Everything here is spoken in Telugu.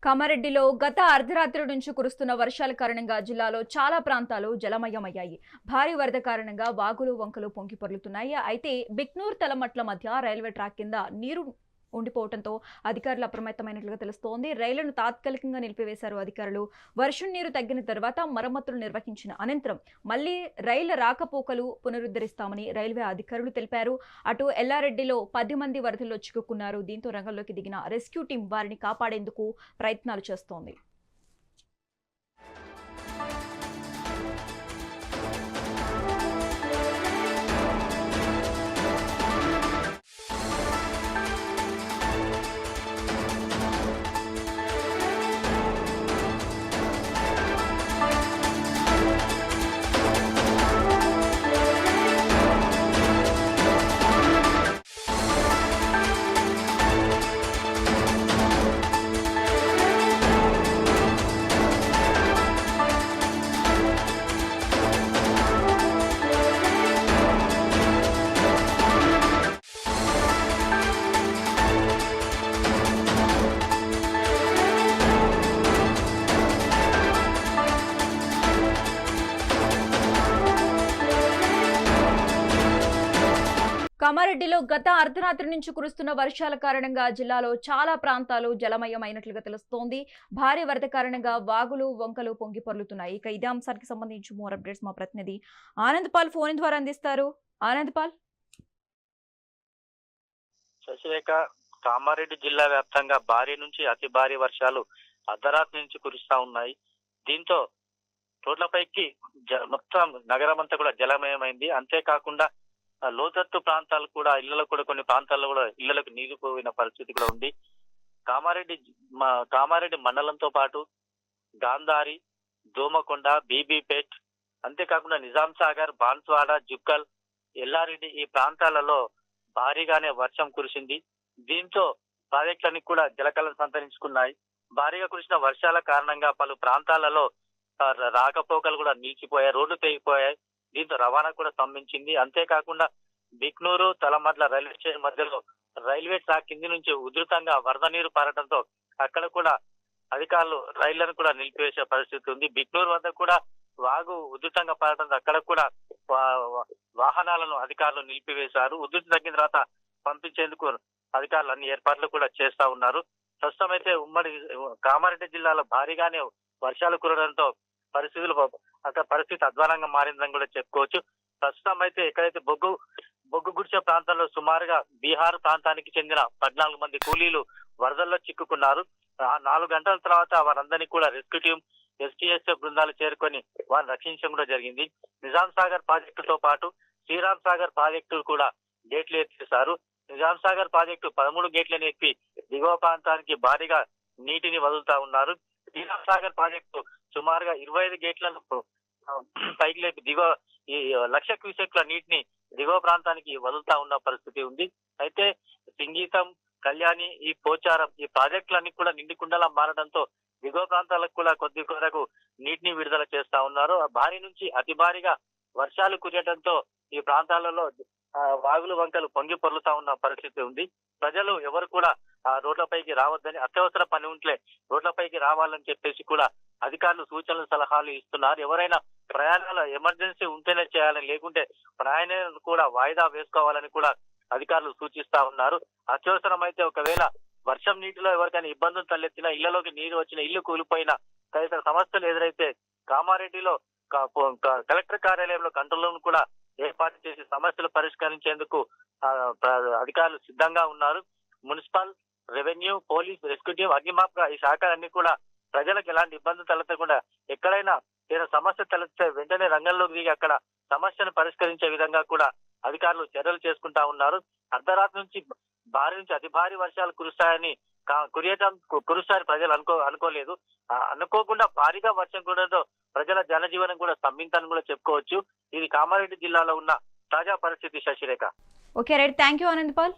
కామారెడ్డిలో గత అర్ధరాత్రి నుంచి కురుస్తున్న వర్షాల కారణంగా జిల్లాలో చాలా ప్రాంతాలు జలమయమయ్యాయి. భారీ వరద కారణంగా వాగులు వంకలు పొంగి పొర్లుతున్నాయి. అయితే బిక్నూర్ తలమట్ల మధ్య రైల్వే ట్రాక్ కింద నీరు ఉండిపోవడంతో అధికారులు అప్రమత్తమైనట్లుగా తెలుస్తోంది. రైళ్లను తాత్కాలికంగా నిలిపివేశారు అధికారులు. వర్షం నీరు తగ్గిన తర్వాత మరమ్మతులు నిర్వహించిన అనంతరం మళ్లీ రైళ్ల రాకపోకలు పునరుద్ధరిస్తామని రైల్వే అధికారులు తెలిపారు. అటు ఎల్లారెడ్డిలో 10 మంది వరదల్లో చిక్కుకున్నారు. దీంతో రంగంలోకి దిగిన రెస్క్యూ టీం వారిని కాపాడేందుకు ప్రయత్నాలు చేస్తోంది. కామారెడ్డిలో గత అర్ధరాత్రి నుంచి కురుస్తున్న వర్షాల కారణంగా జిల్లాలో చాలా ప్రాంతాలు జలమయమైనట్లుగా తెలుస్తోంది. భారీ వరద కారణంగా వాగులు వంకలు పొంగి పొర్లుతున్నాయి. ఇక ఇదే అంశానికి సంబంధించి మోర్ అప్డేట్స్ మా ప్రతినిధి ఆనంద్ పాల్ ఫోన్ ద్వారా అందిస్తారు. ఆనంద్ పాల్. శశిరేఖ, కామారెడ్డి జిల్లా వ్యాప్తంగా భారీ నుంచి అతి భారీ వర్షాలు అర్ధరాత్రి నుంచి కురుస్తా ఉన్నాయి. దీంతో రోడ్లపైకి మొత్తం నగరం అంతా కూడా జలమయమైంది. అంతేకాకుండా లోతట్టు ప్రాంతాలు కూడా ఇళ్లలో కూడా కొన్ని ప్రాంతాల్లో కూడా ఇళ్లకు నీరు పోయిన పరిస్థితి కూడా ఉంది. కామారెడ్డి మండలంతో పాటు గాంధారి, దోమకొండ, బీబీపేట్, అంతేకాకుండా నిజాం సాగర్, బాన్స్వాడ, జుక్కల్, ఎల్లారెడ్డి ఈ ప్రాంతాలలో భారీగానే వర్షం కురిసింది. దీంతో ప్రాజెక్టులన్నీ కూడా జలకళను సంతరించుకున్నాయి. భారీగా కురిసిన వర్షాల కారణంగా పలు ప్రాంతాలలో రాకపోకలు కూడా నిలిచిపోయాయి, రోడ్లు తెగిపోయాయి. దీంతో రవాణా కూడా స్తంభించింది. అంతేకాకుండా బిక్నూరు తలమట్ల రైల్వే స్టేషన్ మధ్యలో రైల్వే ట్రాక్ కింది నుంచి ఉధృతంగా వరద నీరు పారడంతో అక్కడ కూడా అధికారులు రైళ్లను కూడా నిలిపివేసే పరిస్థితి ఉంది. బిక్నూరు వద్ద కూడా వాగు ఉధృతంగా పారడంతో అక్కడ కూడా వాహనాలను అధికారులు నిలిపివేశారు. ఉధృతి తగ్గిన తర్వాత పంపించేందుకు అధికారులు అన్ని ఏర్పాట్లు కూడా చేస్తా ఉన్నారు. ప్రస్తుతం అయితే ఉమ్మడి కామారెడ్డి జిల్లాలో భారీగానే వర్షాలు కురవడంతో పరిస్థితి అధ్వానంగా మారిందని కూడా చెప్పుకోవచ్చు. ప్రస్తుతం అయితే ఎక్కడైతే బొగ్గు గుడిసె ప్రాంతంలో సుమారుగా బీహార్ ప్రాంతానికి చెందిన 14 మంది కూలీలు వరదల్లో చిక్కుకున్నారు. 4 గంటల తర్వాత వారందరినీ కూడా రెస్క్యూ టీం, ఎస్టీఎస్ఎఫ్ బృందాలు చేరుకొని వారిని రక్షించడం కూడా జరిగింది. నిజాం సాగర్ ప్రాజెక్టుతో పాటు శ్రీరామ్ సాగర్ ప్రాజెక్టు కూడా గేట్లు ఎత్తేశారు. నిజాం సాగర్ ప్రాజెక్టు 13 గేట్లను ఎత్తి దిగువ ప్రాంతానికి భారీగా నీటిని వదులుతా ఉన్నారు. శ్రీరామ్ సాగర్ ప్రాజెక్టు సుమారుగా 25 గేట్లను పైకి లేపి దిగువ 1,00,000 క్యూసెక్ల నీటిని దిగువ ప్రాంతానికి వదులుతా ఉన్న పరిస్థితి ఉంది. అయితే సింగీతం, కళ్యాణి, ఈ పోచారం ఈ ప్రాజెక్టులన్నీ కూడా నిండుకుండలా మారడంతో దిగువ ప్రాంతాలకు కూడా కొద్ది కొరకు నీటిని విడుదల చేస్తా ఉన్నారు. భారీ నుంచి అతి భారీగా వర్షాలు కురియడంతో ఈ ప్రాంతాలలో వాగులు వంకలు పొంగి పొర్లుతా ఉన్న పరిస్థితి ఉంది. ప్రజలు ఎవరు కూడా రోడ్లపైకి రావద్దని, అత్యవసర పని ఉంటే రోడ్లపైకి రావాలని చెప్పేసి కూడా అధికారులు సూచనలు సలహాలు ఇస్తున్నారు. ఎవరైనా ప్రయాణాలు ఎమర్జెన్సీ ఉంటేనే చేయాలని, లేకుంటే ప్రయాణాలను కూడా వాయిదా వేసుకోవాలని కూడా అధికారులు సూచిస్తా ఉన్నారు. అత్యవసరం అయితే ఒకవేళ వర్షం నీటిలో ఎవరికైనా ఇబ్బందులు తలెత్తినా, ఇళ్లలోకి నీరు వచ్చిన, ఇల్లు కూలిపోయినా, తదితర సమస్యలు ఎదురైతే కామారెడ్డిలో కలెక్టర్ కార్యాలయంలో కంట్రోల్ రూమ్ కూడా ఏర్పాటు చేసి సమస్యలు పరిష్కరించేందుకు అధికారులు సిద్ధంగా ఉన్నారు. Municipal, revenue, police, rescue team, అగ్నిమాపక ఈ శాఖలన్నీ కూడా ప్రజలకు ఎలాంటి ఇబ్బందులు తలెత్తకుండా ఎక్కడైనా ఏదైనా సమస్య తలెత్తే వెంటనే రంగంలోకి దిగి అక్కడ సమస్యను పరిష్కరించే విధంగా కూడా అధికారులు చర్యలు చేసుకుంటా ఉన్నారు. అర్ధరాత్రి నుంచి భారీ నుంచి అతి భారీ వర్షాలు కురుస్తాయని ప్రజలు అనుకోలేదు. అనుకోకుండా భారీగా వర్షం కురవడంతో ప్రజల జనజీవనం కూడా స్తంభించాలని కూడా చెప్పుకోవచ్చు. ఇది కామారెడ్డి జిల్లాలో ఉన్న తాజా పరిస్థితి. Sasirekha. Okay right, thank you Anand Paul.